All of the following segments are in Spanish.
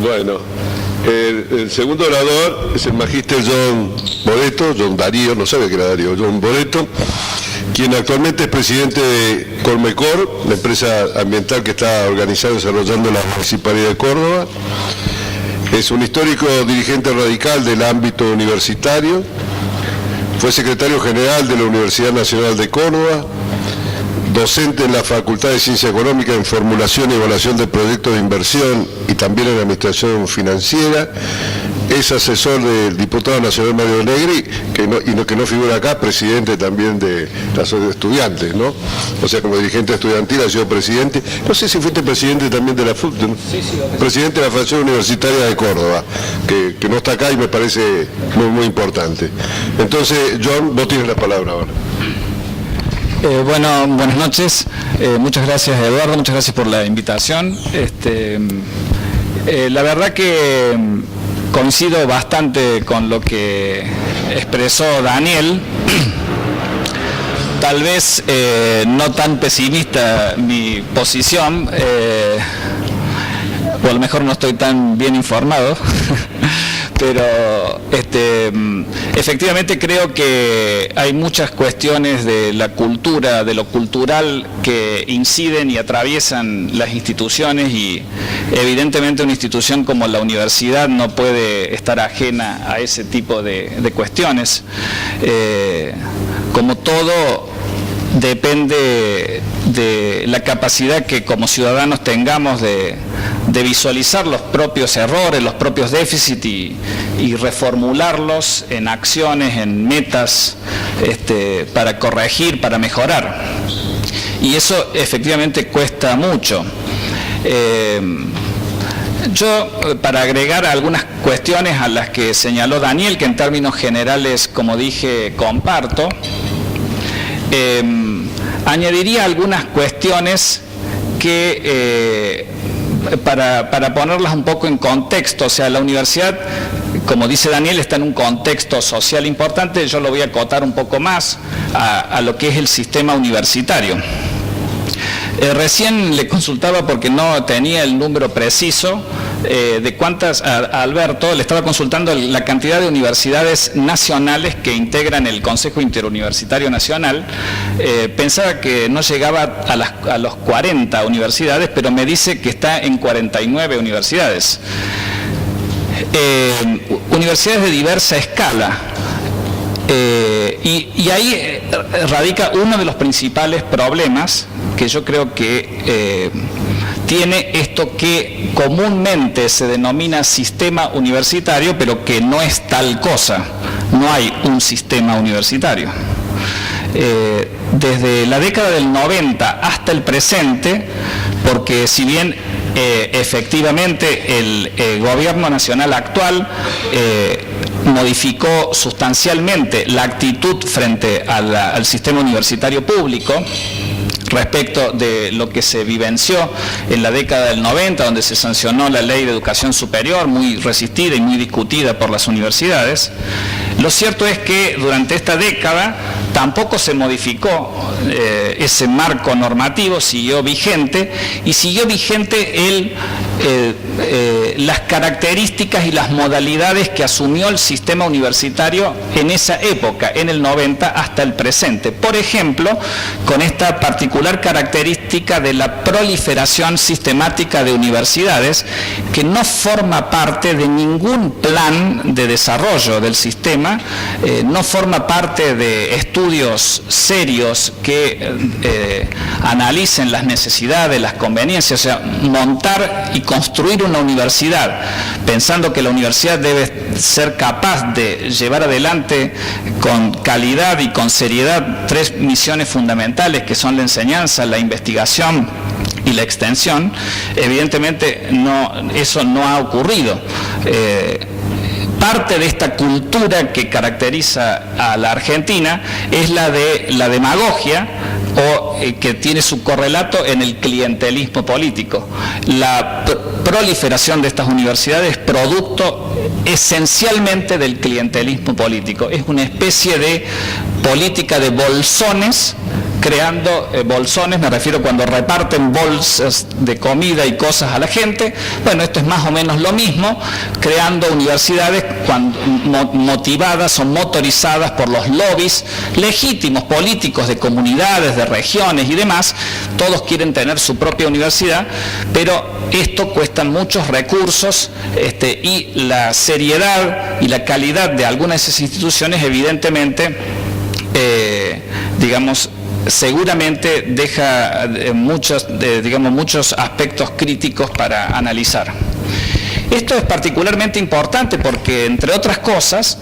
Bueno, el segundo orador es el magíster John Darío, no sabe que era Darío, John Boreto, quien actualmente es presidente de Colmecor, la empresa ambiental que está organizando y desarrollando la Municipalidad de Córdoba. Es un histórico dirigente radical del ámbito universitario, fue secretario general de la Universidad Nacional de Córdoba, docente en la Facultad de Ciencia Económica en formulación y evaluación de proyectos de inversión y también en administración financiera. Es asesor del diputado nacional Mario Negri, que no figura acá, presidente también de la Asociación de Estudiantes, ¿no? O sea, como dirigente estudiantil ha sido presidente. No sé si fuiste presidente también de la FUC, ¿no? Sí, presidente de la Federación Universitaria de Córdoba, que no está acá y me parece muy, muy importante. Entonces, John, vos tienes la palabra ahora. Bueno, buenas noches. Muchas gracias, Eduardo, muchas gracias por la invitación. La verdad que coincido bastante con lo que expresó Daniel. Tal vez no tan pesimista mi posición, o a lo mejor no estoy tan bien informado. Pero efectivamente creo que hay muchas cuestiones de la cultura, de lo cultural, que inciden y atraviesan las instituciones, y evidentemente una institución como la universidad no puede estar ajena a ese tipo de cuestiones. Como todo, depende de la capacidad que como ciudadanos tengamos de visualizar los propios errores, los propios déficits y reformularlos en acciones, en metas para corregir, para mejorar. Y eso efectivamente cuesta mucho. Yo, para agregar algunas cuestiones a las que señaló Daniel, que en términos generales, como dije, comparto, añadiría algunas cuestiones que, para ponerlas un poco en contexto, o sea, la universidad, como dice Daniel, está en un contexto social importante. Yo lo voy a acotar un poco más a lo que es el sistema universitario. Recién le consultaba, porque no tenía el número preciso de cuántas, a Alberto le estaba consultando la cantidad de universidades nacionales que integran el Consejo Interuniversitario Nacional. Pensaba que no llegaba a los 40 universidades, pero me dice que está en 49 universidades. Universidades de diversa escala. Y ahí radica uno de los principales problemas que yo creo que tiene esto que comúnmente se denomina sistema universitario, pero que no es tal cosa. No hay un sistema universitario. Desde la década del 90 hasta el presente, porque si bien efectivamente el gobierno nacional actual modificó sustancialmente la actitud frente al sistema universitario público respecto de lo que se vivenció en la década del 90, donde se sancionó la Ley de Educación Superior, muy resistida y muy discutida por las universidades. Lo cierto es que durante esta década tampoco se modificó ese marco normativo, siguió vigente, y siguió vigente las características y las modalidades que asumió el sistema universitario en esa época, en el 90 hasta el presente. Por ejemplo, con esta particular característica de la proliferación sistemática de universidades, que no forma parte de ningún plan de desarrollo del sistema, no forma parte de estudios serios que analicen las necesidades, las conveniencias. O sea, montar y construir una universidad pensando que la universidad debe ser capaz de llevar adelante con calidad y con seriedad tres misiones fundamentales, que son la enseñanza, la investigación y la extensión. Evidentemente eso no ha ocurrido. Parte de esta cultura que caracteriza a la Argentina es la de la demagogia, o que tiene su correlato en el clientelismo político. La proliferación de estas universidades es producto esencialmente del clientelismo político. Es una especie de política de bolsones creando bolsones, me refiero cuando reparten bolsas de comida y cosas a la gente. Bueno, esto es más o menos lo mismo, creando universidades motivadas o motorizadas por los lobbies legítimos políticos de comunidades, de regiones y demás. Todos quieren tener su propia universidad, pero esto cuesta muchos recursos y la seriedad y la calidad de algunas de esas instituciones evidentemente, seguramente deja muchos aspectos críticos para analizar. Esto es particularmente importante porque, entre otras cosas,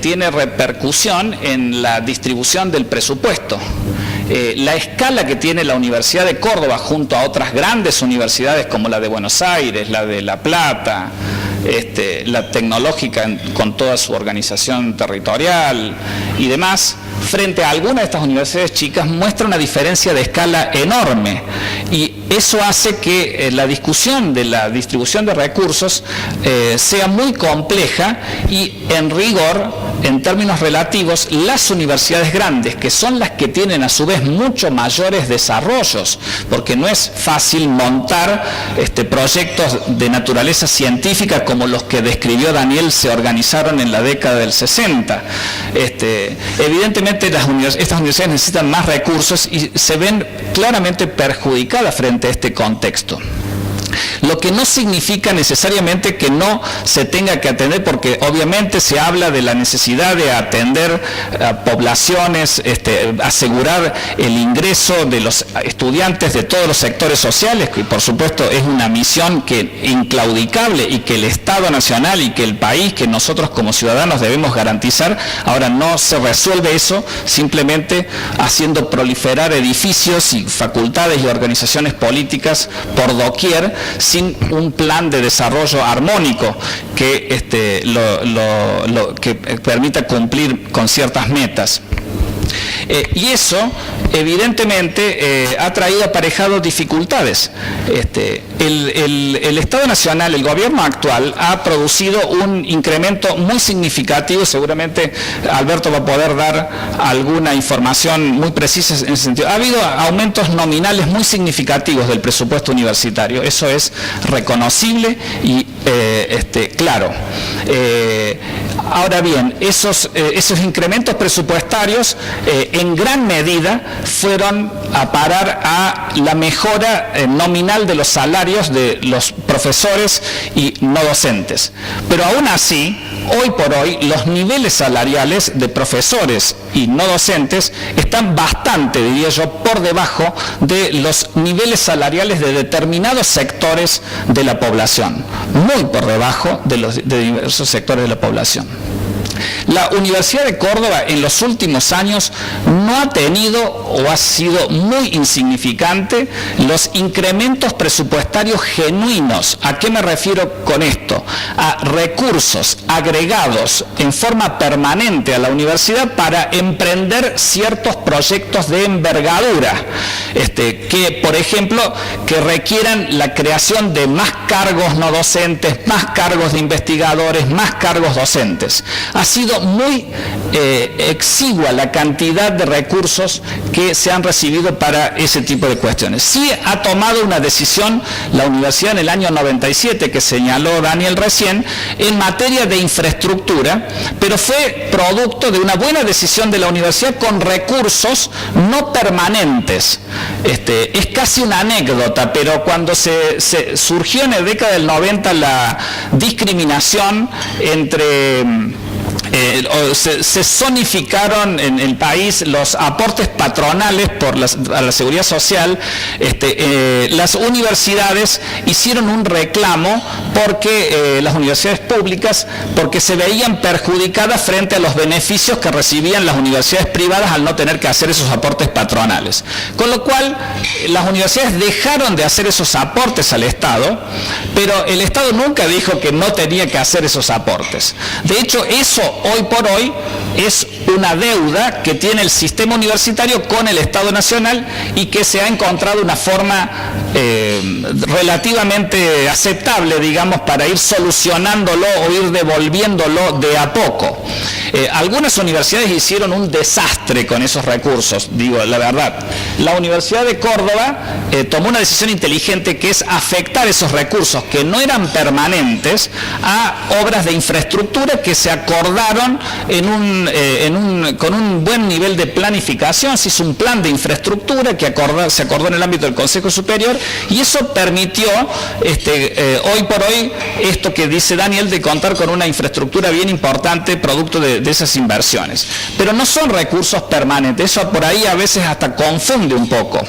tiene repercusión en la distribución del presupuesto. La escala que tiene la Universidad de Córdoba junto a otras grandes universidades como la de Buenos Aires, la de La Plata, la tecnológica con toda su organización territorial y demás, frente a algunas de estas universidades chicas, muestra una diferencia de escala enorme, y eso hace que la discusión de la distribución de recursos sea muy compleja, y en rigor, en términos relativos, las universidades grandes, que son las que tienen a su vez mucho mayores desarrollos, porque no es fácil montar proyectos de naturaleza científica como los que describió Daniel, se organizaron en la década del 60. Evidentemente estas universidades necesitan más recursos y se ven claramente perjudicadas frente a este contexto. Lo que no significa necesariamente que no se tenga que atender, porque obviamente se habla de la necesidad de atender a poblaciones, asegurar el ingreso de los estudiantes de todos los sectores sociales, que por supuesto es una misión inclaudicable y que el Estado Nacional y que el país, que nosotros como ciudadanos debemos garantizar. Ahora, no se resuelve eso simplemente haciendo proliferar edificios y facultades y organizaciones políticas por doquier, sin un plan de desarrollo armónico que, que permita cumplir con ciertas metas. Y eso, evidentemente, ha traído aparejados dificultades. El Estado Nacional, el gobierno actual, ha producido un incremento muy significativo. Seguramente Alberto va a poder dar alguna información muy precisa en ese sentido. Ha habido aumentos nominales muy significativos del presupuesto universitario. Eso es reconocible y claro. Ahora bien, esos incrementos presupuestarios en gran medida fueron a parar a la mejora nominal de los salarios de los profesores y no docentes. Pero aún así, hoy por hoy, los niveles salariales de profesores y no docentes están bastante, diría yo, por debajo de los niveles salariales de determinados sectores de la población, muy por debajo de diversos sectores de la población. La Universidad de Córdoba en los últimos años no ha tenido, o ha sido muy insignificante, los incrementos presupuestarios genuinos. ¿A qué me refiero con esto? A recursos agregados en forma permanente a la universidad para emprender ciertos proyectos de envergadura, que, por ejemplo, que requieran la creación de más cargos no docentes, más cargos de investigadores, más cargos docentes. Ha sido muy exigua la cantidad de recursos que se han recibido para ese tipo de cuestiones. Sí ha tomado una decisión la universidad en el año 97, que señaló Daniel recién, en materia de infraestructura, pero fue producto de una buena decisión de la universidad con recursos no permanentes. Es casi una anécdota, pero cuando se surgió en la década del 90 la discriminación entre... se zonificaron en el país los aportes patronales a la seguridad social. Las universidades hicieron un reclamo porque las universidades públicas, porque se veían perjudicadas frente a los beneficios que recibían las universidades privadas al no tener que hacer esos aportes patronales. Con lo cual, las universidades dejaron de hacer esos aportes al Estado, pero el Estado nunca dijo que no tenía que hacer esos aportes. De hecho, eso hoy por hoy es una deuda que tiene el sistema universitario con el Estado Nacional y que se ha encontrado una forma relativamente aceptable, digamos, para ir solucionándolo o ir devolviéndolo de a poco. Algunas universidades hicieron un desastre con esos recursos, digo la verdad. La Universidad de Córdoba tomó una decisión inteligente, que es afectar esos recursos que no eran permanentes a obras de infraestructura que se acordaron con un buen nivel de planificación. Se hizo un plan de infraestructura que se acordó en el ámbito del Consejo Superior, y eso permitió hoy por hoy esto que dice Daniel, de contar con una infraestructura bien importante producto de esas inversiones. Pero no son recursos permanentes, eso por ahí a veces hasta confunde un poco.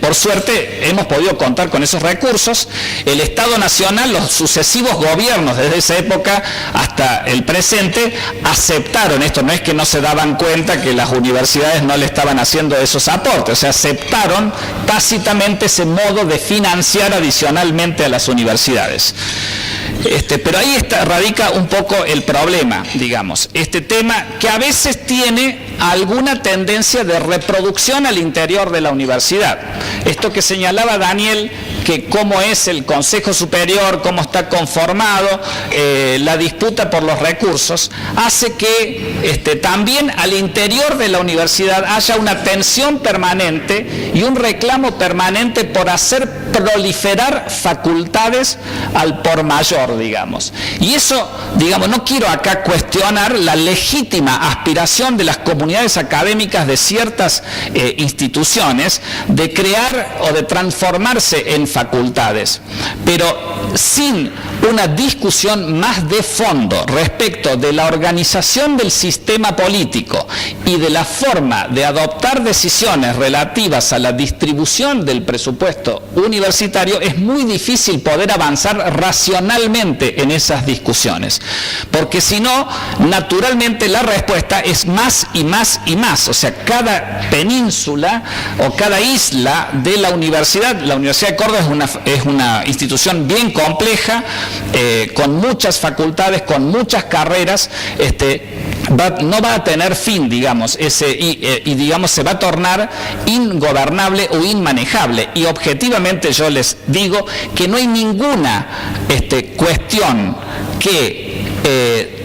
Por suerte hemos podido contar con esos recursos. El Estado Nacional, los sucesivos gobiernos desde esa época hasta el presente aceptaron esto. No es que no se daban cuenta que las universidades no le estaban haciendo esos aportes, o sea, aceptaron tácitamente ese modo de financiar adicionalmente a las universidades. Pero ahí radica un poco el problema, digamos. Este tema que a veces tiene alguna tendencia de reproducción al interior de la universidad. Esto que señalaba Daniel, que cómo es el Consejo Superior, cómo está conformado, la disputa por los recursos, hace que también al interior de la universidad haya una tensión permanente y un reclamo permanente por hacer proliferar facultades al por mayor, digamos. Y eso, digamos, no quiero acá cuestionar la legítima aspiración de las comunidades académicas de ciertas instituciones de crear o de transformarse en facultades, pero sin una discusión más de fondo respecto de la organización del sistema político y de la forma de adoptar decisiones relativas a la distribución del presupuesto universitario, es muy difícil poder avanzar racionalmente en esas discusiones, porque si no, naturalmente la respuesta es más y más y más. O sea, cada península o cada isla de la Universidad de Córdoba es una institución bien compleja, con muchas facultades, con muchas carreras, no va a tener fin, digamos, y digamos se va a tornar ingobernable o inmanejable. Y objetivamente yo les digo que no hay ninguna cuestión que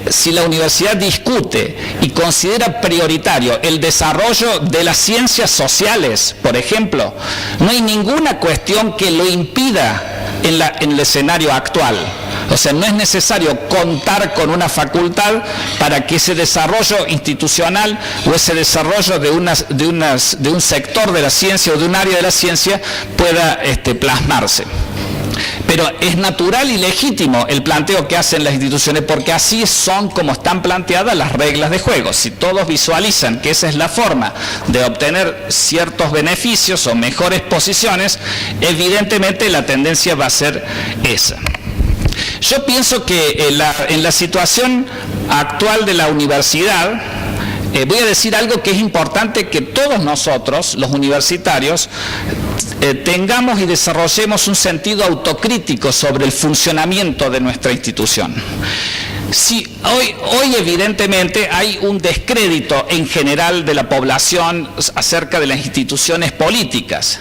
si la universidad discute y considera prioritario el desarrollo de las ciencias sociales, por ejemplo, no hay ninguna cuestión que lo impida en el escenario actual. O sea, no es necesario contar con una facultad para que ese desarrollo institucional o ese desarrollo de un sector de la ciencia o de un área de la ciencia pueda plasmarse. Pero es natural y legítimo el planteo que hacen las instituciones, porque así son como están planteadas las reglas de juego. Si todos visualizan que esa es la forma de obtener ciertos beneficios o mejores posiciones, evidentemente la tendencia va a ser esa. Yo pienso que en la situación actual de la universidad, voy a decir algo que es importante que todos nosotros, los universitarios, tengamos y desarrollemos un sentido autocrítico sobre el funcionamiento de nuestra institución. Sí, hoy evidentemente hay un descrédito en general de la población acerca de las instituciones políticas.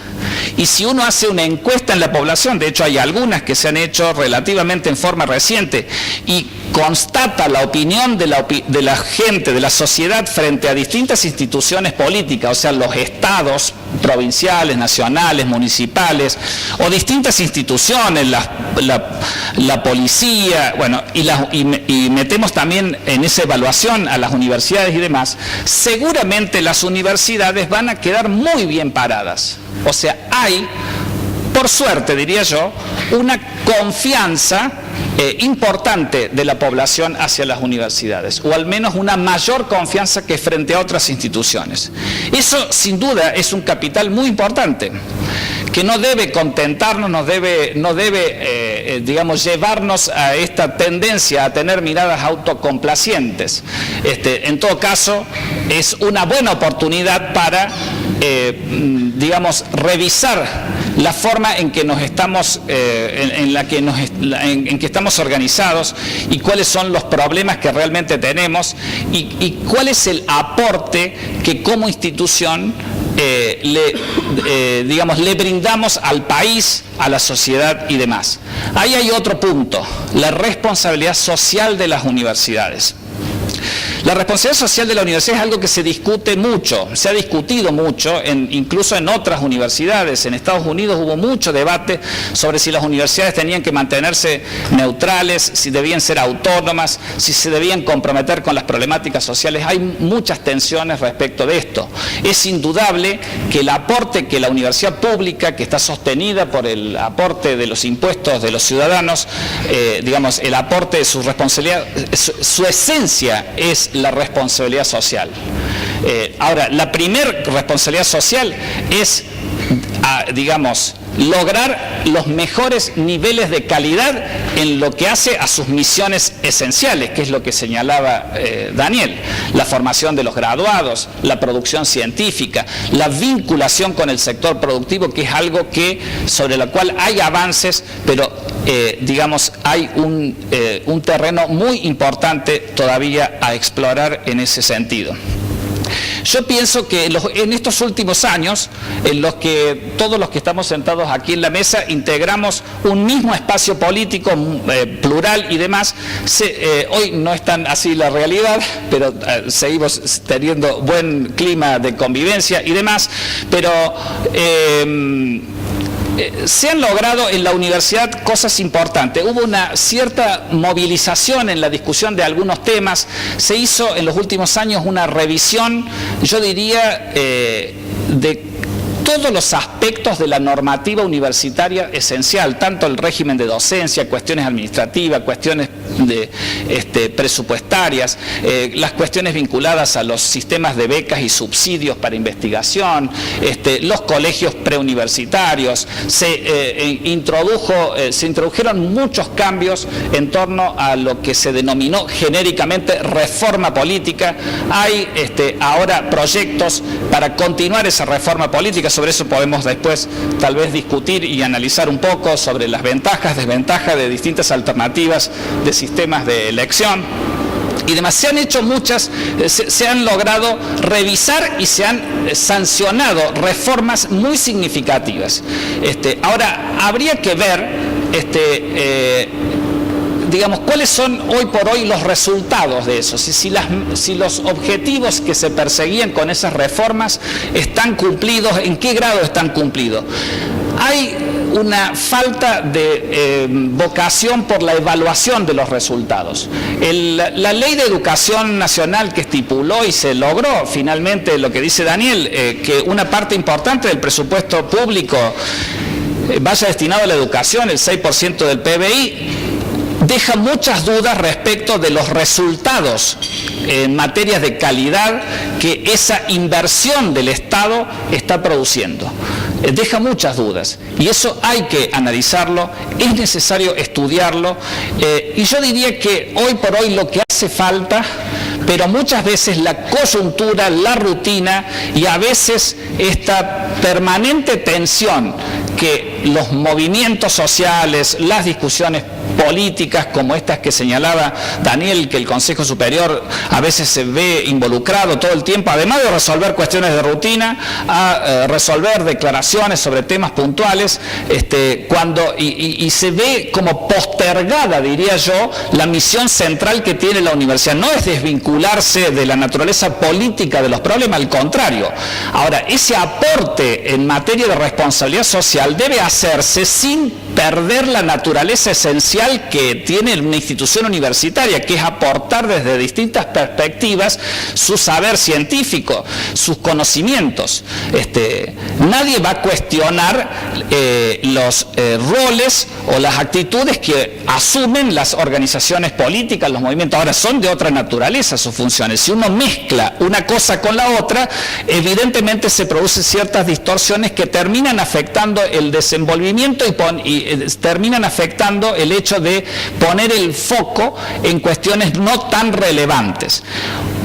Y si uno hace una encuesta en la población, de hecho hay algunas que se han hecho relativamente en forma reciente, y constata la opinión de la gente, de la sociedad frente a distintas instituciones políticas, o sea, los estados provinciales, nacionales, municipales, o distintas instituciones, la policía, bueno, y metemos también en esa evaluación a las universidades y demás, seguramente las universidades van a quedar muy bien paradas. O sea, hay, por suerte diría yo, una confianza importante de la población hacia las universidades, o al menos una mayor confianza que frente a otras instituciones. Eso sin duda es un capital muy importante, que no debe contentarnos, no debe digamos, llevarnos a esta tendencia a tener miradas autocomplacientes. En todo caso, es una buena oportunidad para, digamos, revisar la forma en que nos estamos, en que estamos organizados y cuáles son los problemas que realmente tenemos y cuál es el aporte que como institución le brindamos al país, a la sociedad y demás. Ahí hay otro punto, la responsabilidad social de las universidades. La responsabilidad social de la universidad es algo que se discute mucho, se ha discutido mucho, incluso en otras universidades. En Estados Unidos hubo mucho debate sobre si las universidades tenían que mantenerse neutrales, si debían ser autónomas, si se debían comprometer con las problemáticas sociales. Hay muchas tensiones respecto de esto. Es indudable que el aporte que la universidad pública, que está sostenida por el aporte de los impuestos de los ciudadanos, el aporte de su responsabilidad, su esencia es la responsabilidad social. Ahora, la primer responsabilidad social es, lograr los mejores niveles de calidad en lo que hace a sus misiones esenciales, que es lo que señalaba Daniel: la formación de los graduados, la producción científica, la vinculación con el sector productivo, que es algo sobre lo cual hay avances, pero hay un terreno muy importante todavía a explorar en ese sentido. Yo pienso que en estos últimos años, en los que todos los que estamos sentados aquí en la mesa integramos un mismo espacio político plural y demás, hoy no es tan así la realidad, pero seguimos teniendo buen clima de convivencia y demás, pero se han logrado en la universidad cosas importantes. Hubo una cierta movilización en la discusión de algunos temas. Se hizo en los últimos años una revisión, yo diría, de todos los aspectos de la normativa universitaria esencial, tanto el régimen de docencia, cuestiones administrativas, cuestiones presupuestarias, las cuestiones vinculadas a los sistemas de becas y subsidios para investigación, los colegios preuniversitarios. Se introdujeron muchos cambios en torno a lo que se denominó genéricamente reforma política. Hay ahora proyectos para continuar esa reforma política. Sobre eso podemos después tal vez discutir y analizar un poco sobre las ventajas, desventajas de distintas alternativas de sistemas de elección y demás. Se han hecho se han logrado revisar y se han sancionado reformas muy significativas. Ahora, habría que ver cuáles son hoy por hoy los resultados de eso, si los objetivos que se perseguían con esas reformas están cumplidos, en qué grado están cumplidos. Hay una falta de vocación por la evaluación de los resultados. La Ley de Educación Nacional, que estipuló y se logró finalmente lo que dice Daniel, que una parte importante del presupuesto público vaya destinado a la educación, el 6% del PBI, deja muchas dudas respecto de los resultados en materia de calidad que esa inversión del Estado está produciendo. Deja muchas dudas y eso hay que analizarlo, es necesario estudiarlo, y yo diría que hoy por hoy lo que hace falta, pero muchas veces la coyuntura, la rutina y a veces esta permanente tensión que los movimientos sociales, las discusiones políticas como estas que señalaba Daniel, que el Consejo Superior a veces se ve involucrado todo el tiempo, además de resolver cuestiones de rutina, a resolver declaraciones sobre temas puntuales, y se ve como postergada, diría yo, la misión central que tiene la universidad. No es desvincularse de la naturaleza política de los problemas, al contrario. Ahora, ese aporte en materia de responsabilidad social debe hacerse sin perder la naturaleza esencial que tiene una institución universitaria, que es aportar desde distintas perspectivas su saber científico, sus conocimientos. Nadie va a cuestionar los roles o las actitudes que asumen las organizaciones políticas, los movimientos. Ahora, son de otra naturaleza sus funciones. Si uno mezcla una cosa con la otra, evidentemente se producen ciertas distorsiones que terminan afectando el desenvolvimiento y terminan afectando el hecho de poner el foco en cuestiones no tan relevantes.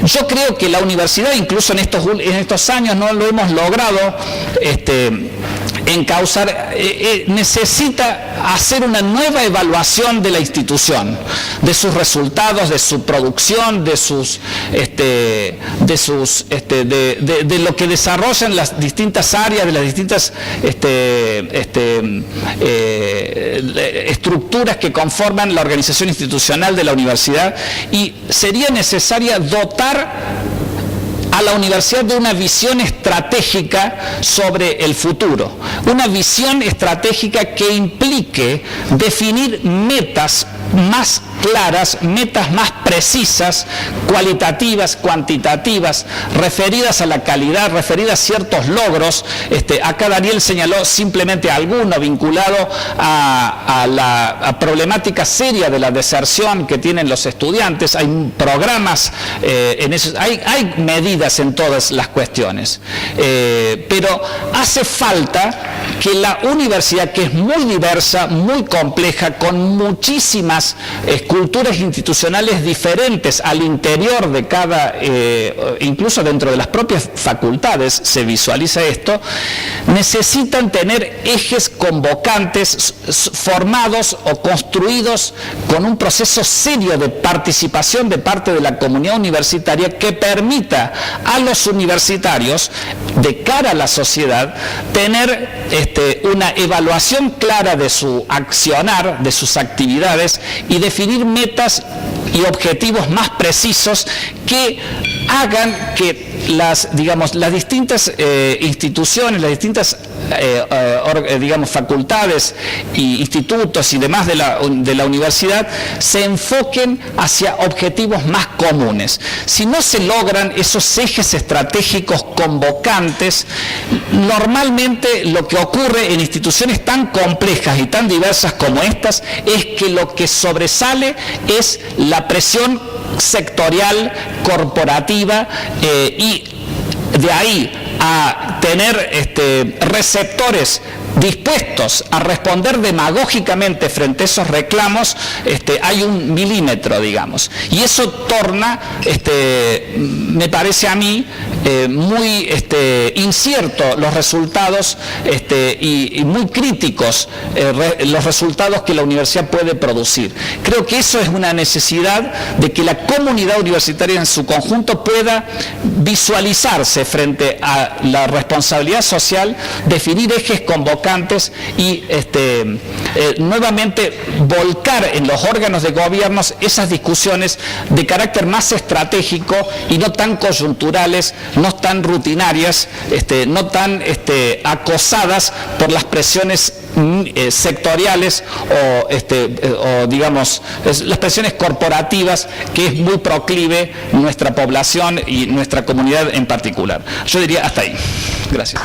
Yo creo que la universidad, incluso en estos años, no lo hemos logrado encauzar, necesita hacer una nueva evaluación de la institución, de sus resultados, de su producción, de lo que desarrollan las distintas áreas, de las distintas estructuras que conforman la organización institucional de la universidad, y sería necesaria dotar a la universidad de una visión estratégica sobre el futuro, una visión estratégica que implique definir metas más claras, metas más precisas, cualitativas, cuantitativas, referidas a la calidad, referidas a ciertos logros. Acá Daniel señaló simplemente alguno vinculado a la problemática seria de la deserción que tienen los estudiantes. Hay programas, hay medidas en todas las cuestiones, pero hace falta que la universidad, que es muy diversa, muy compleja, con muchísimas culturas institucionales diferentes al interior de cada, incluso dentro de las propias facultades se visualiza esto, necesitan tener ejes convocantes formados o construidos con un proceso serio de participación de parte de la comunidad universitaria que permita a los universitarios, de cara a la sociedad, tener una evaluación clara de su accionar, de sus actividades, y definir metas y objetivos más precisos que hagan que las distintas instituciones, las distintas facultades y institutos y demás de la universidad se enfoquen hacia objetivos más comunes. Si no se logran esos ejes estratégicos convocantes, normalmente lo que ocurre en instituciones tan complejas y tan diversas como estas es que lo que sobresale es la presión sectorial, corporativa, y de ahí a tener receptores dispuestos a responder demagógicamente frente a esos reclamos, hay un milímetro, digamos. Y eso torna, me parece a mí, muy incierto los resultados y muy críticos los resultados que la universidad puede producir. Creo que eso es una necesidad de que la comunidad universitaria en su conjunto pueda visualizarse frente a la responsabilidad social, definir ejes convocantes y nuevamente volcar en los órganos de gobiernos esas discusiones de carácter más estratégico y no tan coyunturales, no tan rutinarias, no tan acosadas por las presiones sectoriales o digamos las presiones corporativas, que es muy proclive nuestra población y nuestra comunidad en particular. Yo diría hasta ahí. Gracias.